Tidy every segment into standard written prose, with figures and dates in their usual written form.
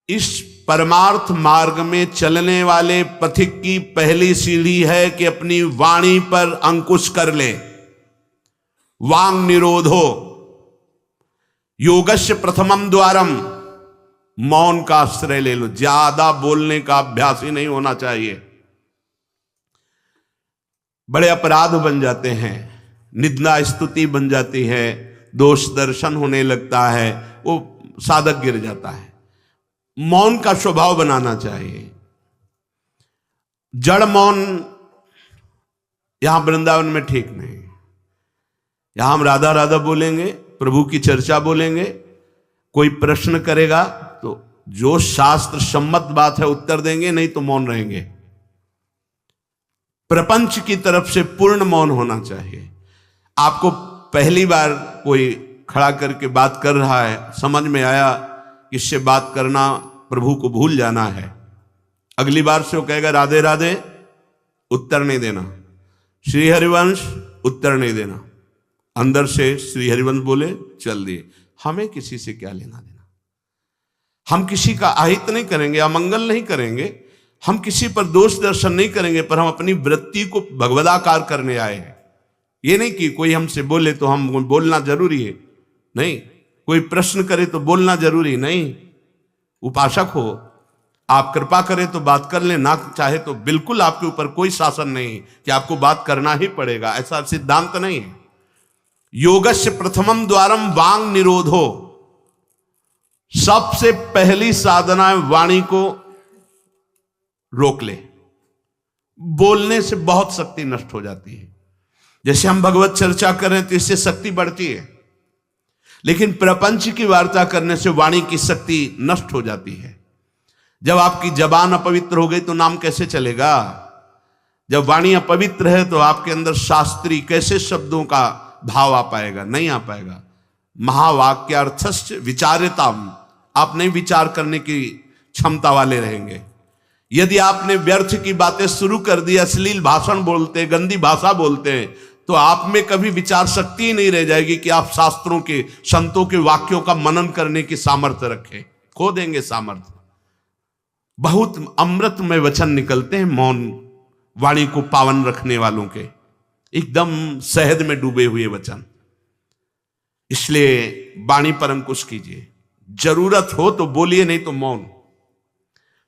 इस परमार्थ मार्ग में चलने वाले पथिक की पहली सीढ़ी है कि अपनी वाणी पर अंकुश कर ले। वांग निरोधो योगस्य प्रथमम द्वारम, मौन का आश्रय ले लो। ज्यादा बोलने का अभ्यास ही नहीं होना चाहिए। बड़े अपराध बन जाते हैं, निंदा स्तुति बन जाती है, दोष दर्शन होने लगता है, वो साधक गिर जाता है। मौन का स्वभाव बनाना चाहिए। जड़ मौन यहां वृंदावन में ठीक नहीं। यहां हम राधा राधा बोलेंगे, प्रभु की चर्चा बोलेंगे, कोई प्रश्न करेगा तो जो शास्त्र सम्मत बात है उत्तर देंगे, नहीं तो मौन रहेंगे। प्रपंच की तरफ से पूर्ण मौन होना चाहिए। आपको पहली बार कोई खड़ा करके बात कर रहा है, समझ में आया इससे बात करना प्रभु को भूल जाना है, अगली बार से वो कहेगा राधे राधे, उत्तर नहीं देना। श्री हरिवंश, उत्तर नहीं देना। अंदर से श्री हरिवंश बोले, चल दिए। हमें किसी से क्या लेना देना। हम किसी का अहित नहीं करेंगे, अमंगल नहीं करेंगे, हम किसी पर दोष दर्शन नहीं करेंगे, पर हम अपनी वृत्ति को भगवदाकार करने आए हैं। ये नहीं कि कोई हमसे बोले तो हम बोलना जरूरी है, नहीं। कोई प्रश्न करे तो बोलना जरूरी नहीं। उपासक हो, आप कृपा करें तो बात कर ले, ना चाहे तो बिल्कुल आपके ऊपर कोई शासन नहीं कि आपको बात करना ही पड़ेगा, ऐसा सिद्धांत नहीं है। योगस्य प्रथमम द्वारम वांग निरोधो, सबसे पहली साधना है वाणी को रोक ले। बोलने से बहुत शक्ति नष्ट हो जाती है। जैसे हम भगवत चर्चा करें तो इससे शक्ति बढ़ती है, लेकिन प्रपंच की वार्ता करने से वाणी की शक्ति नष्ट हो जाती है। जब आपकी जबान अपवित्र हो गई तो नाम कैसे चलेगा? जब वाणी अपवित्र है तो आपके अंदर शास्त्री कैसे शब्दों का भाव आ पाएगा? नहीं आ पाएगा। महावाक्यार्थश्च विचारिताम, आप नहीं विचार करने की क्षमता वाले रहेंगे। यदि आपने व्यर्थ की बातें शुरू कर दी, अश्लील भाषण बोलते, गंदी भाषा बोलते हैं, तो आप में कभी विचार शक्ति ही नहीं रह जाएगी कि आप शास्त्रों के, संतों के वाक्यों का मनन करने की सामर्थ्य रखें। खो देंगे सामर्थ्य। बहुत अमृत में वचन निकलते हैं मौन वाणी को पावन रखने वालों के, एकदम शहद में डूबे हुए वचन। इसलिए वाणी पर अंकुश कीजिए। जरूरत हो तो बोलिए, नहीं तो मौन।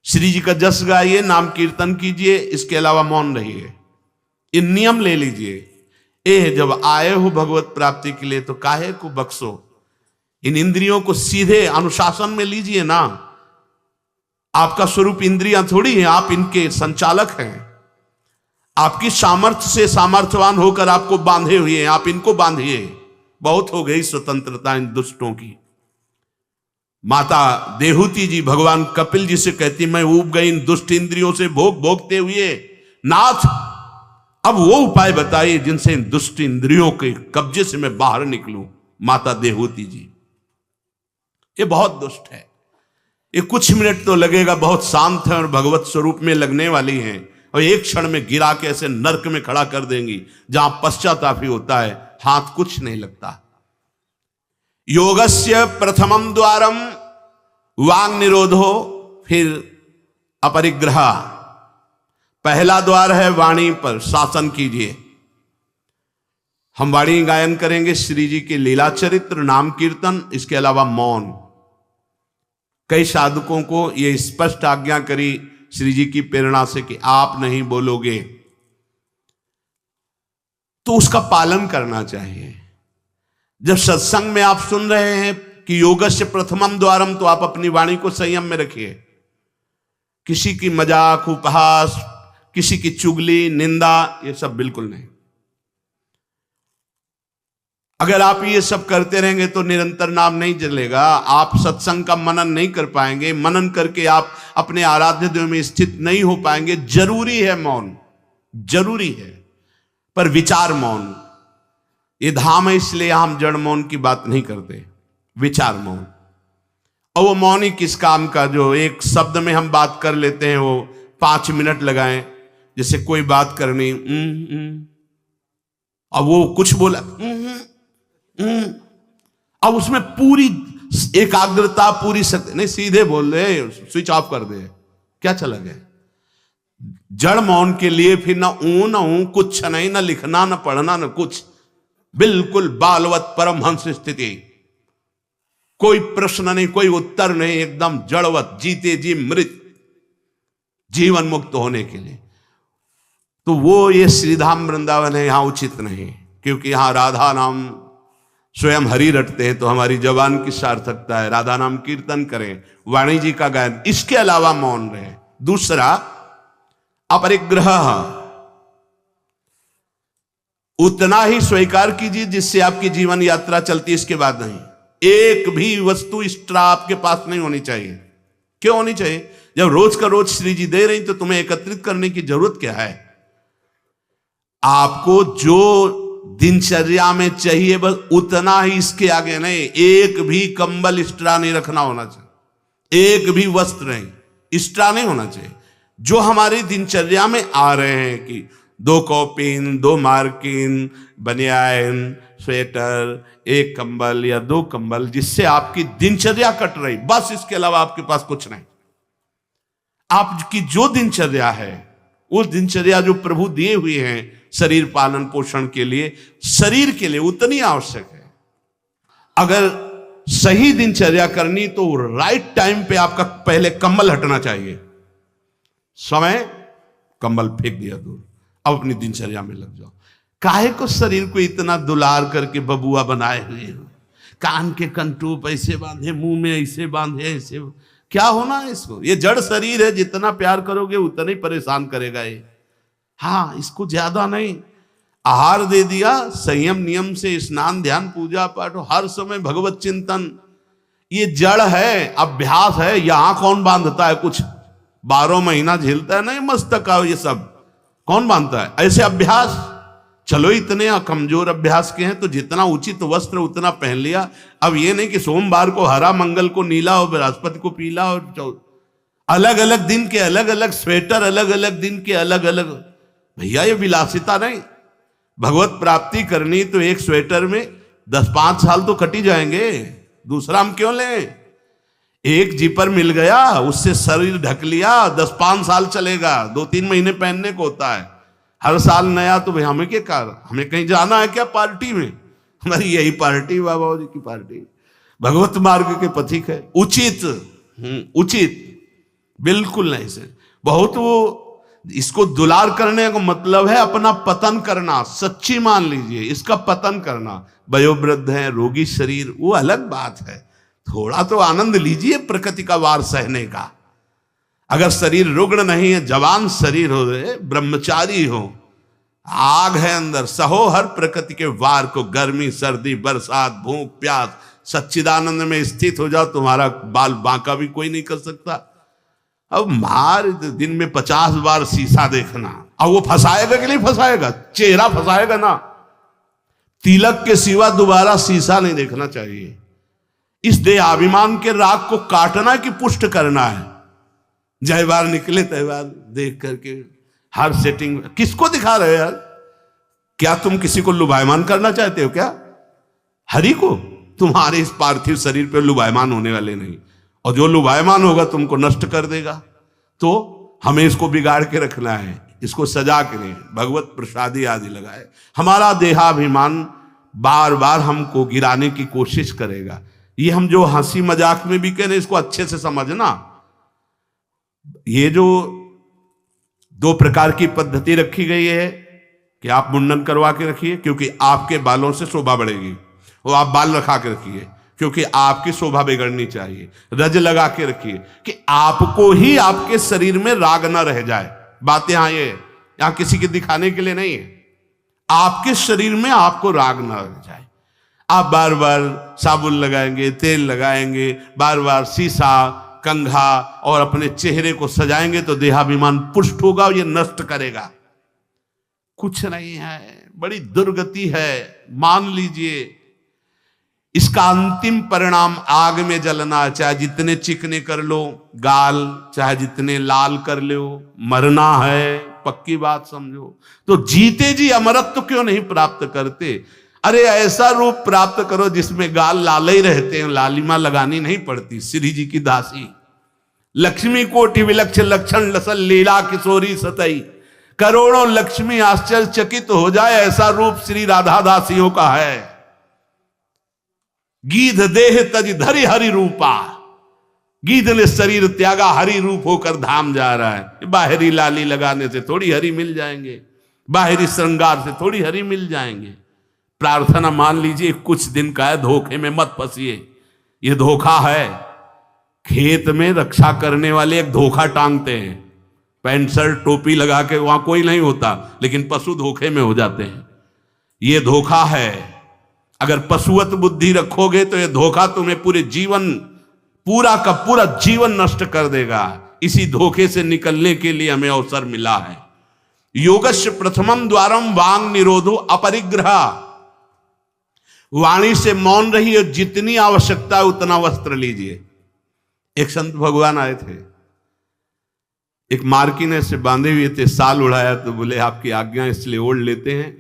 श्री जी का जस गाइए, नाम कीर्तन कीजिए, इसके अलावा मौन रहिए। इन नियम ले लीजिए। जब आए हो भगवत प्राप्ति के लिए तो काहे को बख्शो। इन इंद्रियों को सीधे अनुशासन में लीजिए ना। आपका स्वरूप इंद्रियां थोड़ी है, आप इनके संचालक हैं। आपकी सामर्थ्य से सामर्थ्यवान होकर आपको बांधे हुए हैं, आप इनको बांधिए। बहुत हो गई स्वतंत्रता इन दुष्टों की। माता देहूती जी भगवान कपिल जी से कहती, मैं ऊब गई इन दुष्ट इंद्रियों से भोगते हुए, नाथ अब वो उपाय बताइए जिनसे इन दुष्ट इंद्रियों के कब्जे से मैं बाहर निकलूं। माता देहूती जी, ये बहुत दुष्ट है। ये कुछ मिनट तो लगेगा, बहुत शांत है और भगवत स्वरूप में लगने वाली हैं, और एक क्षण में गिरा के ऐसे नरक में खड़ा कर देंगी जहां पश्चाताप ही होता है, हाथ कुछ नहीं लगता। योगस्य प्रथमम द्वारम वांग निरोधो, फिर अपरिग्रह। पहला द्वार है वाणी पर शासन कीजिए। हम वाणी गायन करेंगे, श्री जी के लीला चरित्र, नाम कीर्तन, इसके अलावा मौन। कई साधकों को यह स्पष्ट आज्ञा करी श्री जी की प्रेरणा से कि आप नहीं बोलोगे, तो उसका पालन करना चाहिए। जब सत्संग में आप सुन रहे हैं कि योगस्य प्रथमम द्वारम, तो आप अपनी वाणी को संयम में रखिए। किसी की मजाक, उपहास, किसी की चुगली, निंदा, ये सब बिल्कुल नहीं। अगर आप ये सब करते रहेंगे तो निरंतर नाम नहीं चलेगा। आप सत्संग का मनन नहीं कर पाएंगे। मनन करके आप अपने आराध्य देव में स्थित नहीं हो पाएंगे। जरूरी है मौन, जरूरी है, पर विचार मौन। ये धाम है, इसलिए हम जड़ मौन की बात नहीं करते, विचार मौन। और वो मौन ही किस काम का, जो एक शब्द में हम बात कर लेते हैं, वो 5 मिनट लगाएं। जैसे कोई बात करनी, अब वो कुछ बोला, अब उसमें पूरी एकाग्रता पूरी शक्ति नहीं, सीधे बोल रहे, स्विच ऑफ कर दे, क्या चला गया। जड़ मौन के लिए फिर ना ऊ कुछ नहीं, ना लिखना ना पढ़ना ना कुछ, बिल्कुल बालवत परमहंस स्थिति, कोई प्रश्न नहीं, कोई उत्तर नहीं, एकदम जड़वत, जीते जी मृत, जीवन मुक्त होने के लिए। तो वो ये श्रीधाम वृंदावन है, यहां उचित नहीं, क्योंकि यहां राधा नाम स्वयं हरि रटते हैं, तो हमारी जबान की सार्थकता है, राधा नाम कीर्तन करें, वाणी जी का गायन, इसके अलावा मौन रहे। दूसरा, अपरिग्रह, उतना ही स्वीकार कीजिए जिससे आपकी जीवन यात्रा चलती, इसके बाद नहीं। एक भी वस्तु एक्स्ट्रा आपके पास नहीं होनी चाहिए। क्यों होनी चाहिए? जब रोज का रोज श्री जी दे रही तो तुम्हें एकत्रित करने की जरूरत क्या है? आपको जो दिनचर्या में चाहिए बस उतना ही, इसके आगे नहीं। एक भी कंबल एक्स्ट्रा नहीं रखना होना चाहिए, एक भी वस्त्र नहीं एक्स्ट्रा नहीं होना चाहिए। जो हमारी दिनचर्या में आ रहे हैं कि 2 कॉपिन, 2 मार्किन, बनियान, स्वेटर, 1 कंबल या 2 कंबल, जिससे आपकी दिनचर्या कट रही, बस इसके अलावा आपके पास कुछ नहीं। आपकी जो दिनचर्या है, उस दिनचर्या जो प्रभु दिए हुए हैं शरीर पालन पोषण के लिए, शरीर के लिए उतनी आवश्यक है। अगर सही दिनचर्या करनी तो राइट टाइम पे आपका पहले कंबल हटना चाहिए। समय कंबल फेंक दिया दूर, अब अपनी दिनचर्या में लग जाओ। काहे को शरीर को इतना दुलार करके बबुआ बनाए हुए हो, कान के कंटूप ऐसे बांधे, मुंह में ऐसे बांधे, ऐसे क्या होना है इसको? ये जड़ शरीर है, जितना प्यार करोगे उतना ही परेशान करेगा ये। हाँ, इसको ज्यादा नहीं, आहार दे दिया, संयम नियम से स्नान ध्यान पूजा पाठ, हर समय भगवत चिंतन, ये जड़ है, अभ्यास है। यहां कौन बांधता है कुछ? 12 महीना झेलता है नहीं मस्तक का, ये सब कौन बांधता है? ऐसे अभ्यास, चलो इतने कमजोर अभ्यास के हैं तो जितना उचित वस्त्र उतना पहन लिया। अब ये नहीं कि सोमवार को हरा, मंगल को नीला और बृहस्पति को पीला, और अलग अलग दिन के अलग अलग स्वेटर, अलग अलग दिन के अलग अलग। भैया ये विलासिता नहीं। भगवत प्राप्ति करनी तो एक स्वेटर में 10-5 साल तो कट ही जाएंगे, दूसरा हम क्यों लें? एक जीपर मिल गया, उससे शरीर ढक लिया, 10-5 साल चलेगा, 2-3 महीने पहनने को होता है, हर साल नया। तो भाई हमें क्या कार, हमें कहीं जाना है क्या पार्टी में? हमारी यही पार्टी, बाबा जी की पार्टी, भगवत मार्ग के पथिक है। उचित उचित बिल्कुल नहीं से बहुत, वो इसको दुलार करने का मतलब है अपना पतन करना। सच्ची मान लीजिए, इसका पतन करना। वयोवृद्ध है, रोगी शरीर, वो अलग बात है, थोड़ा तो आनंद लीजिए प्रकृति का वार सहने का। अगर शरीर रुग्ण नहीं है, जवान शरीर हो, ब्रह्मचारी हो, आग है अंदर, सहो हर प्रकृति के वार को, गर्मी सर्दी बरसात भूख प्यास, सच्चिदानंद में स्थित हो जाओ, तुम्हारा बाल बांका भी कोई नहीं कर सकता। अब मार दिन में 50 बार शीशा देखना, अब वो फंसाएगा कि नहीं फंसाएगा? चेहरा फंसाएगा ना। तिलक के सिवा दोबारा शीशा नहीं देखना चाहिए। इस देहाभिमान के राग को काटना कि पुष्ट करना है? जय बार निकले तय बार देख करके हर सेटिंग किसको दिखा रहे हो यार? क्या तुम किसी को लुभायमान करना चाहते हो क्या? हरि को? तुम्हारे इस पार्थिव शरीर पे लुभायमान होने वाले नहीं, और जो लुभायमान होगा तुमको नष्ट कर देगा। तो हमें इसको बिगाड़ के रखना है, इसको सजा के नहीं, भगवत प्रसादी आदि लगाए। हमारा देहाभिमान बार बार हमको गिराने की कोशिश करेगा। ये हम जो हंसी मजाक में भी कह रहे, इसको अच्छे से समझना। ये जो 2 प्रकार की पद्धति रखी गई है कि आप मुंडन करवा के रखिए क्योंकि आपके बालों से शोभा बढ़ेगी, और आप बाल रखा के रखिए क्योंकि आपकी शोभा बिगड़नी चाहिए। रज लगा के रखिए कि आपको ही आपके शरीर में राग ना रह जाए। बात यहां किसी के दिखाने के लिए नहीं है, आपके शरीर में आपको राग ना रह जाए। आप बार बार साबुन लगाएंगे, तेल लगाएंगे, बार बार शीशा कंघा और अपने चेहरे को सजाएंगे तो देहाभिमान पुष्ट होगा, और ये नष्ट करेगा। कुछ नहीं है, बड़ी दुर्गति है, मान लीजिए। इसका अंतिम परिणाम आग में जलना। चाहे जितने चिकने कर लो गाल, चाहे जितने लाल कर लो, मरना है, पक्की बात समझो। तो जीते जी अमरत्व क्यों नहीं प्राप्त करते? अरे ऐसा रूप प्राप्त करो जिसमें गाल लाल ही रहते हैं, लालिमा लगानी नहीं पड़ती। श्री जी की दासी लक्ष्मी कोटि विलक्षण लक्षण लसल लीला किशोरी सतई, करोड़ों लक्ष्मी आश्चर्यचकित हो जाए ऐसा रूप श्री राधा दासियों का है। गीध देह तज धरि हरि रूपा, गीध ने शरीर त्यागा हरि रूप होकर धाम जा रहा है। बाहरी लाली लगाने से थोड़ी हरि मिल जाएंगे, बाहरी श्रृंगार से थोड़ी हरि मिल जाएंगे। प्रार्थना मान लीजिए कुछ दिन का है, धोखे में मत फंसिए। ये धोखा है। खेत में रक्षा करने वाले एक धोखा टांगते हैं, पैंट शर्ट टोपी लगा के, वहां कोई नहीं होता, लेकिन पशु धोखे में हो जाते हैं। ये धोखा है। अगर पशुवत बुद्धि रखोगे तो ये धोखा तुम्हें पूरे जीवन, पूरा का पूरा जीवन नष्ट कर देगा। इसी धोखे से निकलने के लिए हमें अवसर मिला है। योगस्य प्रथमम द्वारम वांग निरोधो अपरिग्रह, वाणी से मौन रही और जितनी आवश्यकता है उतना वस्त्र लीजिए। एक संत भगवान आए थे, एक मार्किन ऐसे बांधे हुए थे, साल उड़ाया, तो बोले आपकी आज्ञा इसलिए ओढ़ लेते हैं।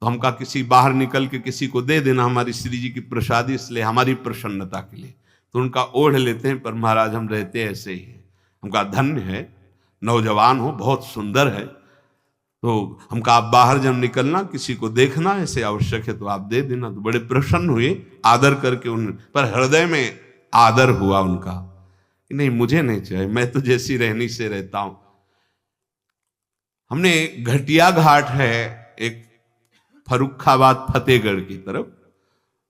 तो हम कहा किसी बाहर निकल के किसी को दे देना, हमारी श्री जी की प्रसादी, इसलिए हमारी प्रसन्नता के लिए। तो उनका ओढ़ लेते हैं, पर महाराज हम रहते ऐसे ही हैं। हमका धन्य है, नौजवान हो, बहुत सुंदर है। तो हमका आप बाहर जब निकलना किसी को देखना ऐसे आवश्यक है तो आप दे देना। तो बड़े प्रसन्न हुए, आदर करके उन पर हृदय में आदर हुआ उनका, नहीं मुझे नहीं चाहिए, मैं तो जैसी रहनी से रहता हूं। हमने घटिया घाट है एक फर्रुखाबाद फतेहगढ़ की तरफ,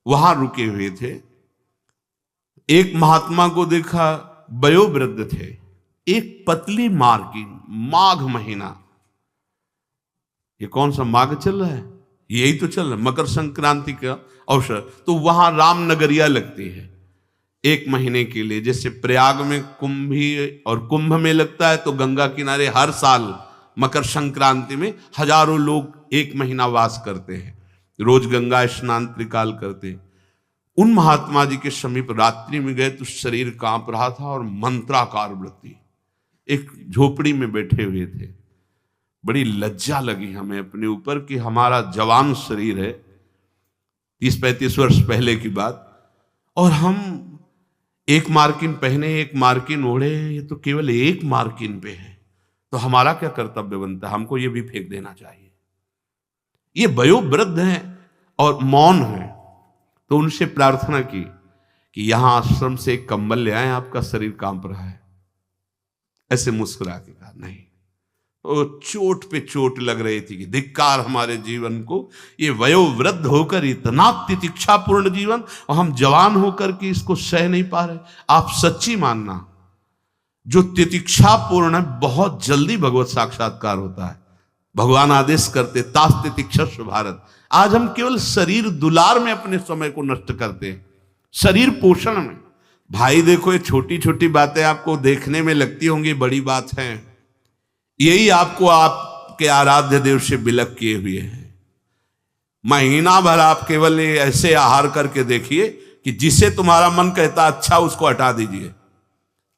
वहां रुके हुए थे। एक महात्मा को देखा, वयोवृद्ध थे, एक पतली मार्किन, माघ महीना, ये कौन सा माघ चल रहा है, यही तो चल रहा है, मकर संक्रांति का अवसर। तो वहां रामनगरिया लगती है 1 महीने के लिए। जैसे प्रयाग में कुंभी और कुंभ में लगता है, तो गंगा किनारे हर साल मकर संक्रांति में हजारों लोग 1 महीना वास करते हैं, रोज गंगा स्नान त्रिकाल करते हैं। उन महात्मा जी के समीप रात्रि में गए तो शरीर कांप रहा था और मंत्राकार वृत्ति, एक झोपड़ी में बैठे हुए थे। बड़ी लज्जा लगी हमें अपने ऊपर कि हमारा जवान शरीर है, 30-35 वर्ष पहले की बात, और हम 1 मार्किन पहने, 1 मार्किन ओढ़े, ये तो केवल 1 मार्किन पे है, तो हमारा क्या कर्तव्य बनता है, हमको ये भी फेंक देना चाहिए। ये वयोवृद्ध हैं और मौन है, तो उनसे प्रार्थना की कि यहां आश्रम से एक कंबल ले आए, आपका शरीर कांप रहा है। ऐसे मुस्कुरा के कहा नहीं। तो चोट पे चोट लग रही थी कि धिक्कार हमारे जीवन को, ये वयोवृद्ध होकर इतना तितिक्षापूर्ण जीवन, और हम जवान होकर के इसको सह नहीं पा रहे। आप सच्ची मानना, जो तितिक्षापूर्ण है बहुत जल्दी भगवत साक्षात्कार होता है। भगवान आदेश करते तास तितिक्षस्व भारत। आज हम केवल शरीर दुलार में अपने समय को नष्ट करते हैं, शरीर पोषण में। भाई देखो, ये छोटी छोटी बातें आपको देखने में लगती होंगी बड़ी बात है, यही आपको आपके आराध्य देव से विलक किए हुए हैं। महीना भर आप केवल ऐसे आहार करके देखिए कि जिसे तुम्हारा मन कहता अच्छा उसको हटा दीजिए।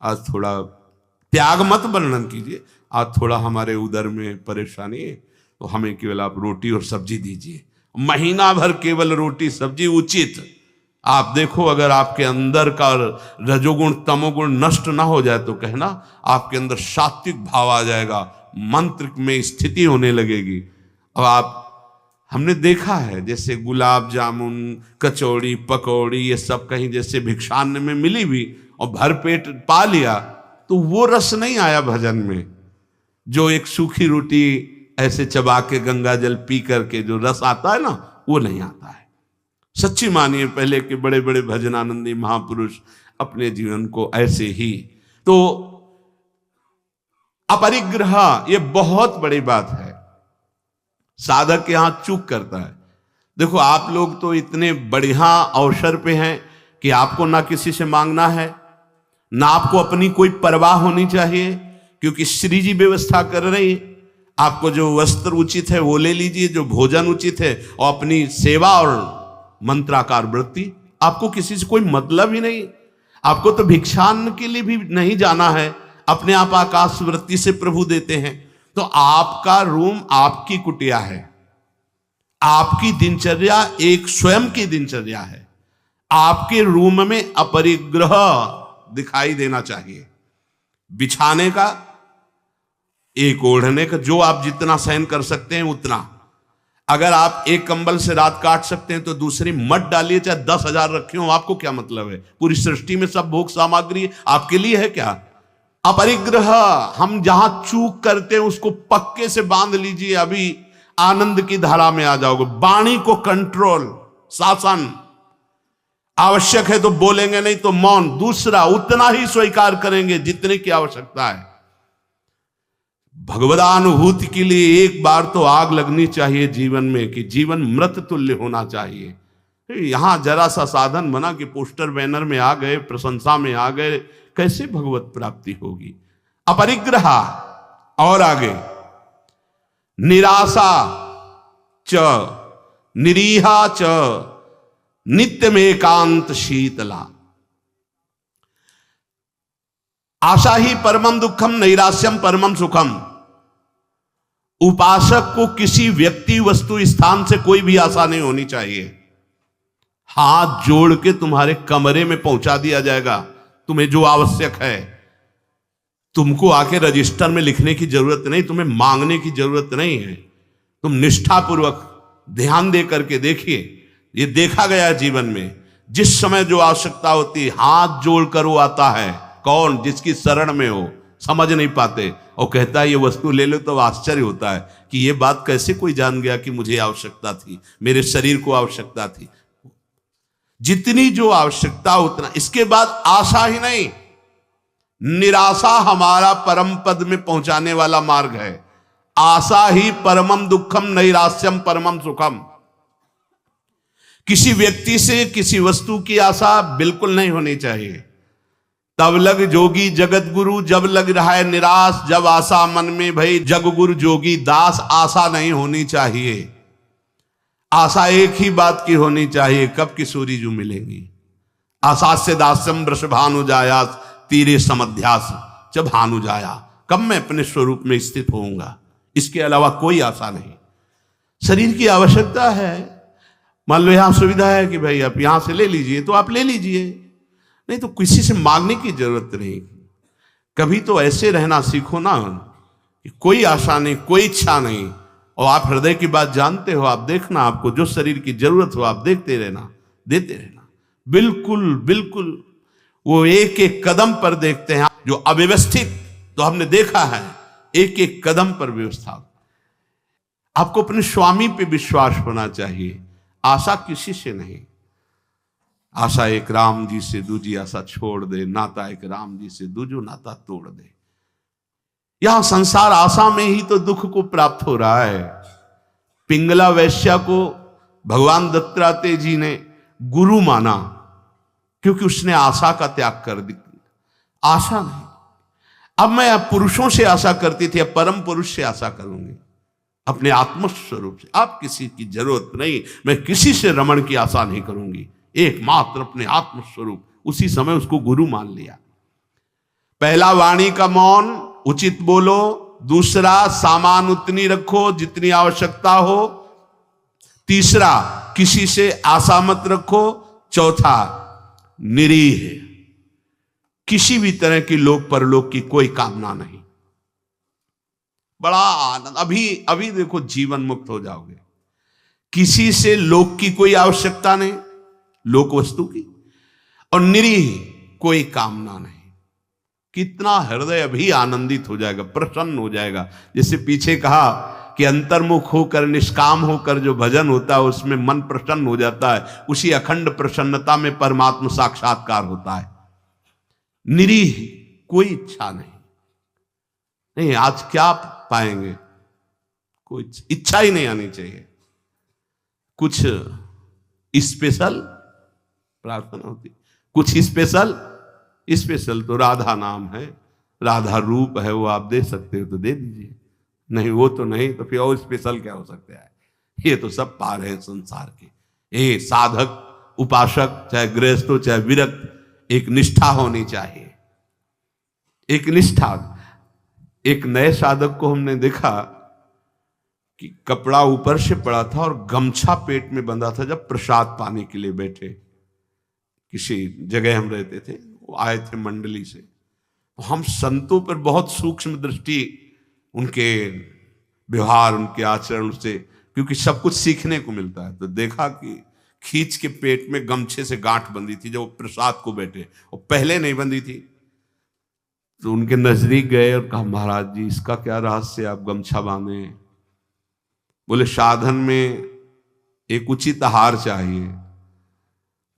आज थोड़ा त्याग मत वर्णन कीजिए, आज थोड़ा हमारे उदर में परेशानी है तो हमें केवल आप रोटी और सब्जी दीजिए। महीना भर केवल रोटी सब्जी उचित। आप देखो, अगर आपके अंदर का रजोगुण तमोगुण नष्ट ना हो जाए तो कहना आपके अंदर सात्विक भाव आ जाएगा, मंत्र में स्थिति होने लगेगी। अब आप, हमने देखा है जैसे गुलाब जामुन, कचौड़ी, पकौड़ी, ये सब कहीं जैसे भिक्षान्न में मिली भी और भरपेट पा लिया, तो वो रस नहीं आया भजन में। जो एक सूखी रोटी ऐसे चबा के गंगा जल पी करके जो रस आता है ना, वो नहीं आता है। सच्ची मानिए, पहले के बड़े बड़े भजनानंदी महापुरुष अपने जीवन को ऐसे ही। तो अपरिग्रह ये बहुत बड़ी बात है, साधक यहां चूक करता है। देखो, आप लोग तो इतने बढ़िया अवसर पे हैं कि आपको ना किसी से मांगना है, ना आपको अपनी कोई परवाह होनी चाहिए, क्योंकि श्री जी व्यवस्था कर रही है। आपको जो वस्त्र उचित है वो ले लीजिए, जो भोजन उचित है, और अपनी सेवा और मंत्राकार वृत्ति। आपको किसी से कोई मतलब ही नहीं। आपको तो भिक्षान्न के लिए भी नहीं जाना है, अपने आप आकाश वृत्ति से प्रभु देते हैं। तो आपका रूम आपकी कुटिया है, आपकी दिनचर्या एक स्वयं की दिनचर्या है। आपके रूम में अपरिग्रह दिखाई देना चाहिए। बिछाने का, एक ओढ़ने का, जो आप जितना सहन कर सकते हैं उतना। अगर आप एक कंबल से रात काट सकते हैं तो दूसरी मत डालिए, चाहे 10,000 रखे हो, आपको क्या मतलब है? पूरी सृष्टि में सब भोग सामग्री आपके लिए है क्या? अपरिग्रह, हम जहां चूक करते हैं उसको पक्के से बांध लीजिए, अभी आनंद की धारा में आ जाओगे। वाणी को कंट्रोल, शासन। आवश्यक है तो बोलेंगे, नहीं तो मौन। दूसरा, उतना ही स्वीकार करेंगे जितने की आवश्यकता है। भगवदानुभूति के लिए एक बार तो आग लगनी चाहिए जीवन में, कि जीवन मृत तुल्य होना चाहिए। यहां जरा सा साधन बना कि पोस्टर बैनर में आ गए, प्रशंसा में आ गए, कैसे भगवत प्राप्ति होगी? अपरिग्रह। और आगे, निराशा च निरीहा च नित्यमेकांत शीतला। आशा ही परमम दुखम, नैराश्यम परमम सुखम। उपासक को किसी व्यक्ति, वस्तु, स्थान से कोई भी आशा नहीं होनी चाहिए। हाथ जोड़ के तुम्हारे कमरे में पहुंचा दिया जाएगा तुम्हें जो आवश्यक है। तुमको आके रजिस्टर में लिखने की जरूरत नहीं, तुम्हें मांगने की जरूरत नहीं है। तुम निष्ठापूर्वक ध्यान दे करके देखिए, ये देखा गया है जीवन में, जिस समय जो आवश्यकता होती है हाथ जोड़कर वो आता है। कौन? जिसकी शरण में हो। समझ नहीं पाते और कहता है ये वस्तु ले लो, तो आश्चर्य होता है कि ये बात कैसे कोई जान गया कि मुझे आवश्यकता थी, मेरे शरीर को आवश्यकता थी। जितनी जो आवश्यकता उतना। इसके बाद आशा ही नहीं, निराशा हमारा परम पद में पहुंचाने वाला मार्ग है। आशा ही परमम दुखम, नैराश्यम परमम सुखम। किसी व्यक्ति से, किसी वस्तु की आशा बिल्कुल नहीं होनी चाहिए। तब लग जोगी जगत गुरु, जब लग रहा है निराश, जब आशा मन में भई जग गुरु जोगी दास। आशा नहीं होनी चाहिए। आशा एक ही बात की होनी चाहिए, कब किशोरी जो मिलेंगी। आशा से दास्यम वृषभानु जायास, तीरे समध्यास जब भानु जाया। कब मैं अपने स्वरूप में स्थित होऊंगा, इसके अलावा कोई आशा नहीं। शरीर की आवश्यकता है। मान लो यहां सुविधा है कि भाई आप यहां से ले लीजिए, तो आप ले लीजिए, नहीं तो किसी से मांगने की जरूरत नहीं। कभी तो ऐसे रहना सीखो ना कि कोई आशा नहीं, कोई इच्छा नहीं, और आप हृदय की बात जानते हो। आप देखना, आपको जो शरीर की जरूरत हो आप देखते रहना, देते रहना। बिल्कुल बिल्कुल वो एक एक कदम पर देखते हैं। जो अव्यवस्थित, तो हमने देखा है, एक एक कदम पर व्यवस्था। आपको अपने स्वामी पे विश्वास होना चाहिए, आशा किसी से नहीं। आशा एक राम जी से दूजी आशा छोड़ दे, नाता एक राम जी से दूजो नाता तोड़ दे। यहां संसार आशा में ही तो दुख को प्राप्त हो रहा है। पिंगला वैश्या को भगवान दत्तात्रेय जी ने गुरु माना, क्योंकि उसने आशा का त्याग कर दी। आशा नहीं। अब मैं पुरुषों से आशा करती थी, अब परम पुरुष से आशा करूंगी, अपने आत्मस्वरूप से। अब किसी की जरूरत नहीं, मैं किसी से रमण की आशा नहीं करूंगी, एकमात्र अपने आत्मस्वरूप। उसी समय उसको गुरु मान लिया। पहला, वाणी का मौन, उचित बोलो। दूसरा, सामान उतनी रखो जितनी आवश्यकता हो। तीसरा, किसी से आशा मत रखो। चौथा, निरीह, किसी भी तरह की लोक परलोक की कोई कामना नहीं। बड़ा आनंद। अभी देखो, जीवन मुक्त हो जाओगे। किसी से लोक की कोई आवश्यकता नहीं, लोक वस्तु की, और निरीह, कोई कामना नहीं। कितना हृदय अभी आनंदित हो जाएगा, प्रसन्न हो जाएगा। जैसे पीछे कहा कि अंतर्मुख होकर, निष्काम होकर जो भजन होता है उसमें मन प्रसन्न हो जाता है। उसी अखंड प्रसन्नता में परमात्मा साक्षात्कार होता है। निरीह, कोई इच्छा नहीं। आज क्या पाएंगे? कोई इच्छा ही नहीं आनी चाहिए। कुछ स्पेशल प्रार्थना होती, कुछ स्पेशल तो राधा नाम है, राधा रूप है, वो आप दे सकते हो तो दे दीजिए, नहीं वो तो नहीं, तो फिर और स्पेशल क्या हो सकता है? ये तो सब पार है संसार के। ये साधक, उपासक, चाहे गृहस्थ हो चाहे विरक्त, एक निष्ठा होनी चाहिए, एक निष्ठा। एक नए साधक को हमने देखा कि कपड़ा ऊपर से पड़ा था और गमछा पेट में बंधा था। जब प्रसाद पाने के लिए बैठे, किसी जगह हम रहते थे, वो आए थे मंडली से, तो हम संतों पर बहुत सूक्ष्म दृष्टि, उनके व्यवहार, उनके आचरण से, क्योंकि सब कुछ सीखने को मिलता है, तो देखा कि खींच के पेट में गमछे से गांठ बंधी थी जब वो प्रसाद को बैठे, और पहले नहीं बंधी थी। तो उनके नजदीक गए और कहा, महाराज जी इसका क्या रहस्य, आप गमछा बांधे? बोले साधन में एक उचित आहार चाहिए,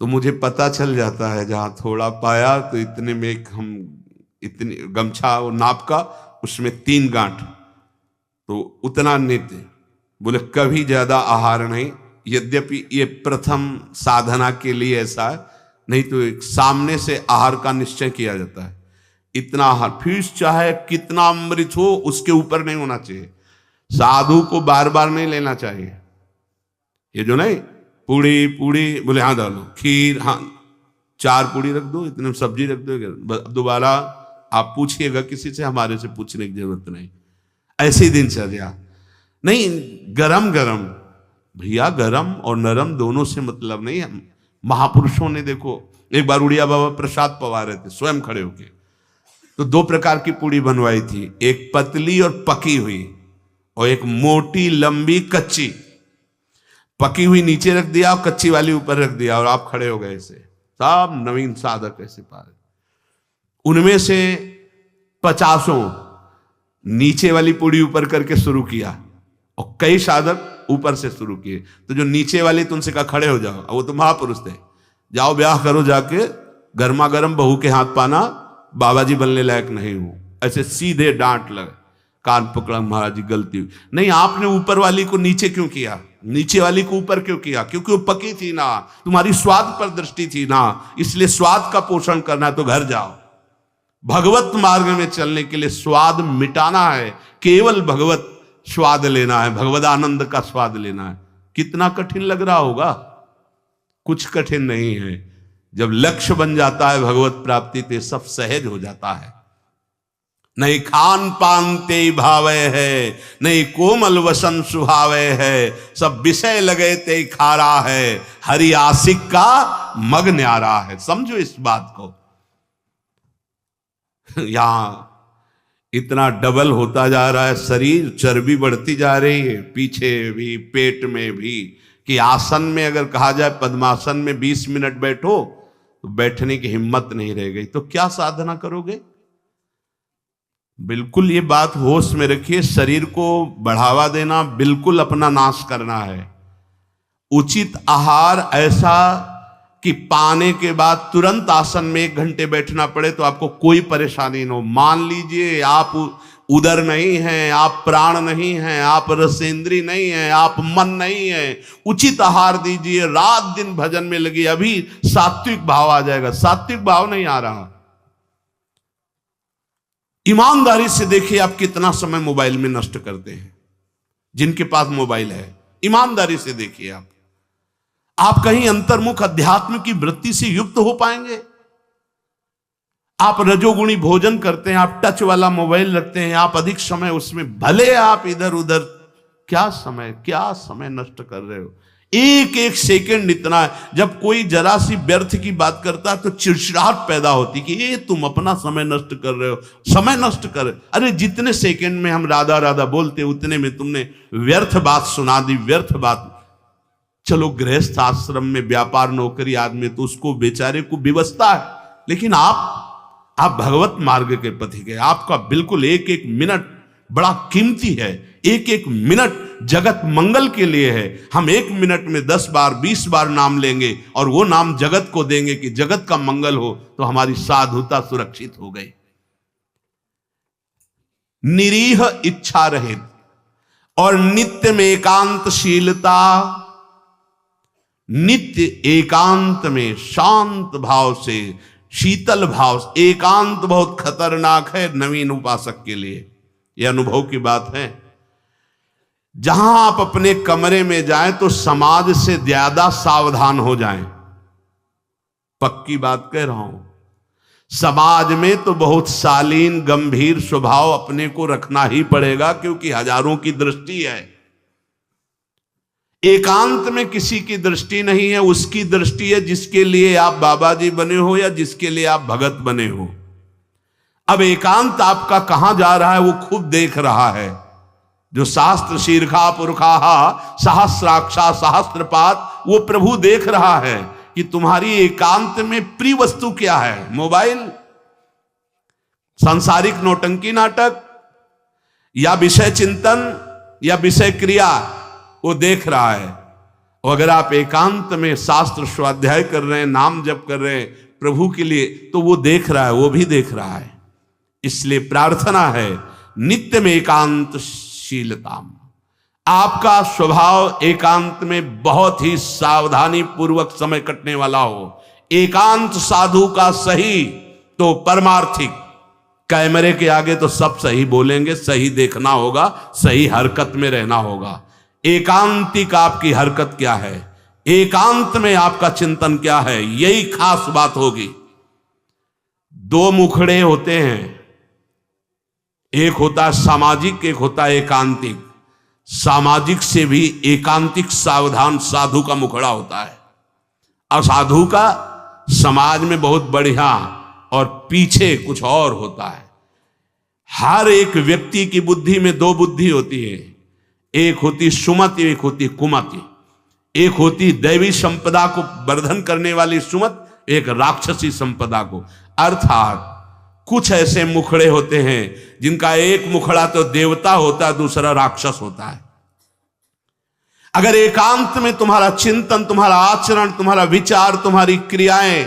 तो मुझे पता चल जाता है जहां थोड़ा पाया तो इतने में हम इतनी गमछा वो नाप का, उसमें 3 गांठ, तो उतना नित्य। बोले कभी ज्यादा आहार नहीं, यद्यपि ये प्रथम साधना के लिए ऐसा है, नहीं तो एक सामने से आहार का निश्चय किया जाता है। इतना आहार, फिर चाहे कितना अमृत हो उसके ऊपर नहीं होना चाहिए। साधु को बार बार नहीं लेना चाहिए। ये जो नहीं पूड़ी पूड़ी, बोले हाँ डालो, खीर हाँ 4 पूड़ी रख दो, इतने सब्जी रख दो, दोबारा आप पूछिएगा किसी से, हमारे से पूछने की जरूरत नहीं। ऐसी दिनचर्या नहीं। गरम गरम भैया, गरम और नरम दोनों से मतलब नहीं है। महापुरुषों ने देखो, एक बार उड़िया बाबा प्रसाद पवा रहे थे स्वयं खड़े होके, तो 2 प्रकार की पूड़ी बनवाई थी, एक पतली और पकी हुई, और एक मोटी लंबी कच्ची। पकी हुई नीचे रख दिया और कच्ची वाली ऊपर रख दिया, और आप खड़े हो गए ऐसे, सब नवीन साधक ऐसे पारे। उनमें से 50 नीचे वाली पूड़ी ऊपर करके शुरू किया, और कई साधक ऊपर से शुरू किए। तो जो नीचे वाली, तुमसे कहा खड़े हो जाओ, वो तो महापुरुष थे, जाओ ब्याह करो जाके, गर्मा गर्म बहू के हाथ पाना, बाबा जी बनने लायक नहीं हूं। ऐसे सीधे डांट लगे, कान पकड़ा, महाराज जी गलती हुई। नहीं, आपने ऊपर वाली को नीचे क्यों किया, नीचे वाली को ऊपर क्यों किया? क्योंकि वो पकी थी ना, तुम्हारी स्वाद पर दृष्टि थी ना, इसलिए स्वाद का पोषण करना है तो घर जाओ। भगवत मार्ग में चलने के लिए स्वाद मिटाना है, केवल भगवत स्वाद लेना है, भगवत आनंद का स्वाद लेना है। कितना कठिन लग रहा होगा? कुछ कठिन नहीं है। जब लक्ष्य बन जाता है भगवत प्राप्ति, तो सब सहज हो जाता है। नहीं खान पान ते भावे है, नहीं कोमल वसन सुहावे है, सब विषय लगे ते खारा है, हरि आशिक का मग न्यारा है। समझो इस बात को। यहां इतना डबल होता जा रहा है शरीर, चर्बी बढ़ती जा रही है, पीछे भी पेट में भी, कि आसन में अगर कहा जाए पद्मासन में 20 मिनट बैठो तो बैठने की हिम्मत नहीं रह गई, तो क्या साधना करोगे? बिल्कुल ये बात होश में रखिए। शरीर को बढ़ावा देना, बिल्कुल अपना नाश करना है। उचित आहार ऐसा कि पाने के बाद तुरंत आसन में 1 घंटे बैठना पड़े तो आपको कोई परेशानी न हो। मान लीजिए आप उदर नहीं हैं, आप प्राण नहीं हैं, आप रसेंद्री नहीं हैं, आप मन नहीं है, उचित आहार दीजिए, रात दिन भजन में लगी, अभी सात्विक भाव आ जाएगा। सात्विक भाव नहीं आ रहा। ईमानदारी से देखिए आप कितना समय मोबाइल में नष्ट करते हैं। जिनके पास मोबाइल है, ईमानदारी से देखिए आप कहीं अंतर्मुख अध्यात्म की वृत्ति से युक्त हो पाएंगे? आप रजोगुणी भोजन करते हैं, आप टच वाला मोबाइल रखते हैं, आप अधिक समय उसमें, भले आप इधर उधर, क्या समय नष्ट कर रहे हो। एक एक सेकंड इतना है। जब कोई जरा सी व्यर्थ की बात करता है तो चिड़चिड़ाहट पैदा होती कि ये तुम अपना समय नष्ट कर रहे हो, समय नष्ट कर। अरे जितने सेकंड में हम राधा राधा बोलते उतने में तुमने व्यर्थ बात सुना दी, व्यर्थ बात। चलो गृहस्थ आश्रम में व्यापार नौकरी आदमी, तो उसको बेचारे को व्यवस्था है, लेकिन आप भगवत मार्ग के पथिक है। आपका बिल्कुल एक एक मिनट बड़ा कीमती है, एक एक मिनट जगत मंगल के लिए है। हम 1 मिनट में 10 बार 20 बार नाम लेंगे और वो नाम जगत को देंगे कि जगत का मंगल हो, तो हमारी साधुता सुरक्षित हो गई। निरीह इच्छा रहित और नित्य में एकांतशीलता, नित्य एकांत में शांत भाव से, शीतल भाव से। एकांत बहुत खतरनाक है नवीन उपासक के लिए, यह अनुभव की बात है। जहां आप अपने कमरे में जाएं तो समाज से ज्यादा सावधान हो जाएं। पक्की बात कह रहा हूं। समाज में तो बहुत शालीन गंभीर स्वभाव अपने को रखना ही पड़ेगा, क्योंकि हजारों की दृष्टि है। एकांत में किसी की दृष्टि नहीं है, उसकी दृष्टि है जिसके लिए आप बाबा जी बने हो या जिसके लिए आप भगत बने हो। अब एकांत आपका कहां जा रहा है वो खुद देख रहा है। जो शास्त्र शीर्षा पुरखा सहस्राक्षा सहस्त्रपात, वो प्रभु देख रहा है कि तुम्हारी एकांत में प्रिय वस्तु क्या है। मोबाइल, सांसारिक नौटंकी नाटक, या विषय चिंतन, या विषय क्रिया, वो देख रहा है। और अगर आप एकांत में शास्त्र स्वाध्याय कर रहे हैं, नाम जप कर रहे हैं प्रभु के लिए, तो वो देख रहा है, वो भी देख रहा है। इसलिए प्रार्थना है नित्य में एकांतशीलता। आपका स्वभाव एकांत में बहुत ही सावधानी पूर्वक समय कटने वाला हो। एकांत साधु का सही तो परमार्थिक। कैमरे के आगे तो सब सही बोलेंगे, सही देखना होगा, सही हरकत में रहना होगा। एकांतिक आपकी हरकत क्या है, एकांत में आपका चिंतन क्या है, यही खास बात होगी। दो मुखड़े होते हैं, एक होता है सामाजिक, एक होता है एकांतिक। सामाजिक से भी एकांतिक सावधान साधु का मुखड़ा होता है। असाधु का समाज में बहुत बढ़िया और पीछे कुछ और होता है। हर एक व्यक्ति की बुद्धि में दो बुद्धि होती है, एक होती सुमति, एक होती कुमति। एक होती दैवी संपदा को वर्धन करने वाली सुमत, एक राक्षसी संपदा को। अर्थात कुछ ऐसे मुखड़े होते हैं जिनका एक मुखड़ा तो देवता होता है, दूसरा राक्षस होता है। अगर एकांत में तुम्हारा चिंतन, तुम्हारा आचरण, तुम्हारा विचार, तुम्हारी क्रियाएं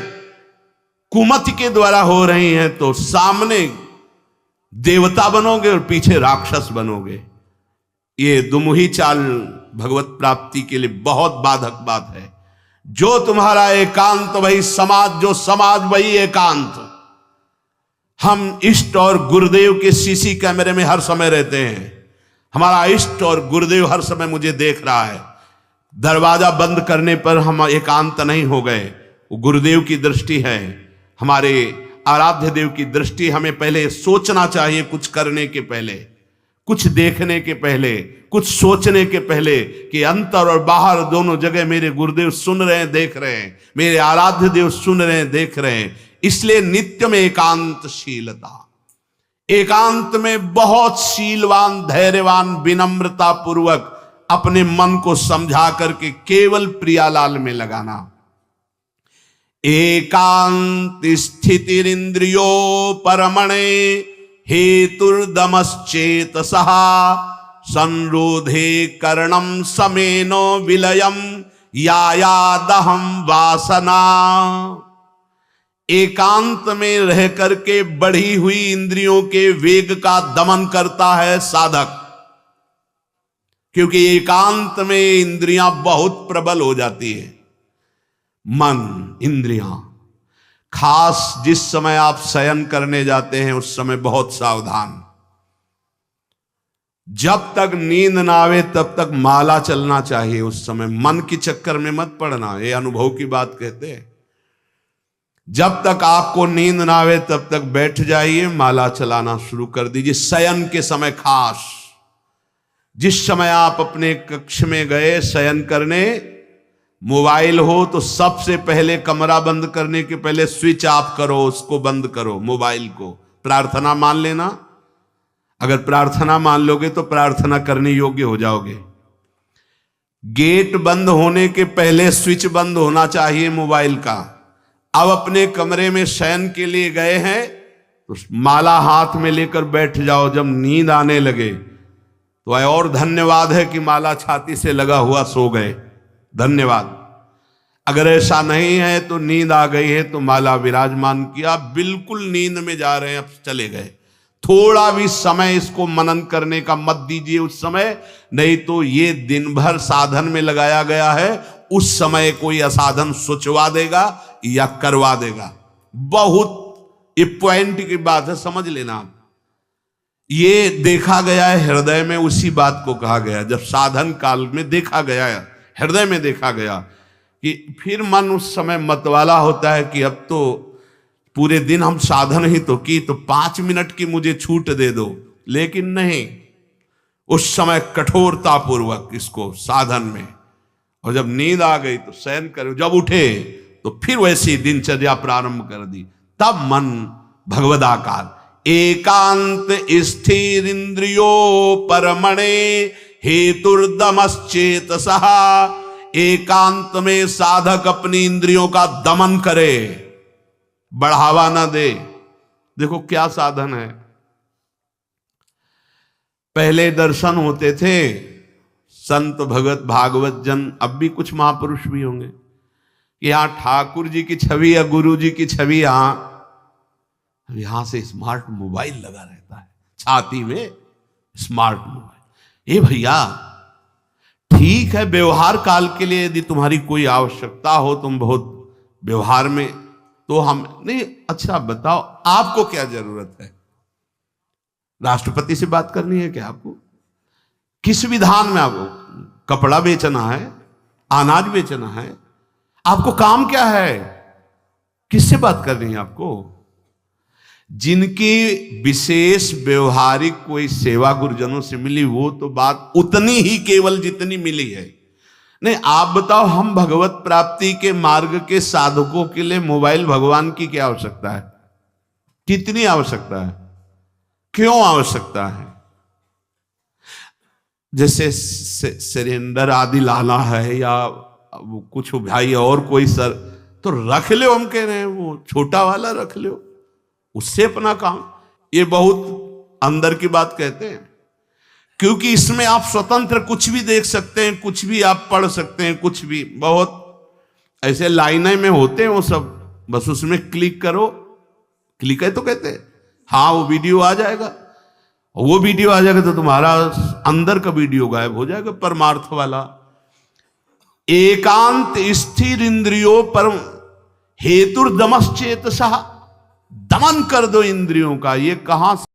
कुमति के द्वारा हो रही हैं, तो सामने देवता बनोगे और पीछे राक्षस बनोगे। ये दुमुही चाल भगवत प्राप्ति के लिए बहुत बाधक बात है। जो तुम्हारा एकांत वही समाज, जो समाज वही एकांत। हम इष्ट और गुरुदेव के सीसी कैमरे में हर समय रहते हैं। हमारा इष्ट और गुरुदेव हर समय मुझे देख रहा है। दरवाजा बंद करने पर हम एकांत नहीं हो गए, वो गुरुदेव की दृष्टि है, हमारे आराध्य देव की दृष्टि। हमें पहले सोचना चाहिए, कुछ करने के पहले, कुछ देखने के पहले, कुछ सोचने के पहले, कि अंतर और बाहर दोनों जगह मेरे गुरुदेव सुन रहे हैं, देख रहे हैं, मेरे आराध्य देव सुन रहे हैं, देख रहे हैं। इसलिए नित्य में एकांतशीलता। एकांत में बहुत शीलवान, धैर्यवान, विनम्रता पूर्वक अपने मन को समझा करके केवल प्रियालाल में लगाना। एकांत स्थितिरिंद्रियो परमणे हेतुर्दमश्चेतसः संरोधे कर्णम समेनो विलयम यायादहम वासना। एकांत में रह करके बढ़ी हुई इंद्रियों के वेग का दमन करता है साधक, क्योंकि एकांत में इंद्रियां बहुत प्रबल हो जाती है। मन, इंद्रियां, खास जिस समय आप शयन करने जाते हैं उस समय बहुत सावधान। जब तक नींद ना आवे तब तक माला चलना चाहिए। उस समय मन के चक्कर में मत पड़ना, ये अनुभव की बात कहते हैं। जब तक आपको नींद ना आवे तब तक बैठ जाइए, माला चलाना शुरू कर दीजिए। शयन के समय खास, जिस समय आप अपने कक्ष में गए शयन करने, मोबाइल हो तो सबसे पहले कमरा बंद करने के पहले स्विच ऑफ करो, उसको बंद करो मोबाइल को। प्रार्थना मान लेना, अगर प्रार्थना मान लोगे तो प्रार्थना करने योग्य हो जाओगे। गेट बंद होने के पहले स्विच बंद होना चाहिए मोबाइल का। अब अपने कमरे में शयन के लिए गए हैं तो माला हाथ में लेकर बैठ जाओ। जब नींद आने लगे तो और धन्यवाद है कि माला छाती से लगा हुआ सो गए, धन्यवाद। अगर ऐसा नहीं है तो नींद आ गई है तो माला विराजमान किया, बिल्कुल नींद में जा रहे हैं, अब चले गए। थोड़ा भी समय इसको मनन करने का मत दीजिए उस समय, नहीं तो ये दिन भर साधन में लगाया गया है, उस समय कोई असाधन सोचवा देगा या करवा देगा। बहुत ये पॉइंट की बात है, समझ लेना आप। ये देखा गया है हृदय में, उसी बात को कहा गया। जब साधन काल में देखा गया है, हृदय में देखा गया कि फिर मन उस समय मतवाला होता है कि अब तो पूरे दिन हम साधन ही तो की, तो 5 मिनट की मुझे छूट दे दो। लेकिन नहीं, उस समय कठोरता पूर्वक इसको साधन में और जब नींद आ गई तो शयन करो, जब उठे तो फिर वैसी दिनचर्या प्रारंभ कर दी। तब मन भगवदाकार एकांत स्थिर इंद्रियो परमणे हेतुर्दमश्चेतसः। एकांत में साधक अपनी इंद्रियों का दमन करे, बढ़ावा ना दे। देखो क्या साधन है। पहले दर्शन होते थे संत भगत भागवत जन, अब भी कुछ महापुरुष भी होंगे, यहां ठाकुर जी की छवि या गुरु जी की छवि, यहां से स्मार्ट मोबाइल लगा रहता है छाती में, स्मार्ट मोबाइल। ये भैया ठीक है, व्यवहार काल के लिए यदि तुम्हारी कोई आवश्यकता हो, तुम बहुत व्यवहार में, तो हम नहीं। अच्छा बताओ आपको क्या जरूरत है? राष्ट्रपति से बात करनी है क्या आपको? किस विधान में आपको कपड़ा बेचना है, अनाज बेचना है? आपको काम क्या है? किससे बात करनी है आपको? जिनकी विशेष व्यवहारिक कोई सेवा गुरुजनों से मिली, वो तो बात उतनी ही केवल जितनी मिली है। नहीं, आप बताओ, हम भगवत प्राप्ति के मार्ग के साधकों के लिए मोबाइल भगवान की क्या आवश्यकता है? कितनी आवश्यकता है? क्यों आवश्यकता है? जैसे सिलेंडर आदि लाना है या कुछ भाई और कोई सर, तो रख लो, हम कह रहे हैं वो छोटा वाला रख लो, उससे अपना काम। ये बहुत अंदर की बात कहते हैं, क्योंकि इसमें आप स्वतंत्र कुछ भी देख सकते हैं, कुछ भी आप पढ़ सकते हैं, कुछ भी। बहुत ऐसे लाइनें में होते हैं वो सब, बस उसमें क्लिक करो, क्लिक है तो कहते हैं हाँ वो वीडियो आ जाएगा। वो वीडियो आ जाएगा तो तुम्हारा अंदर का वीडियो गायब हो जाएगा, परमार्थ वाला। एकांत स्थिर इंद्रियों पर हेतुर्दमश्चेतसः, दमन कर दो इंद्रियों का। ये कहां से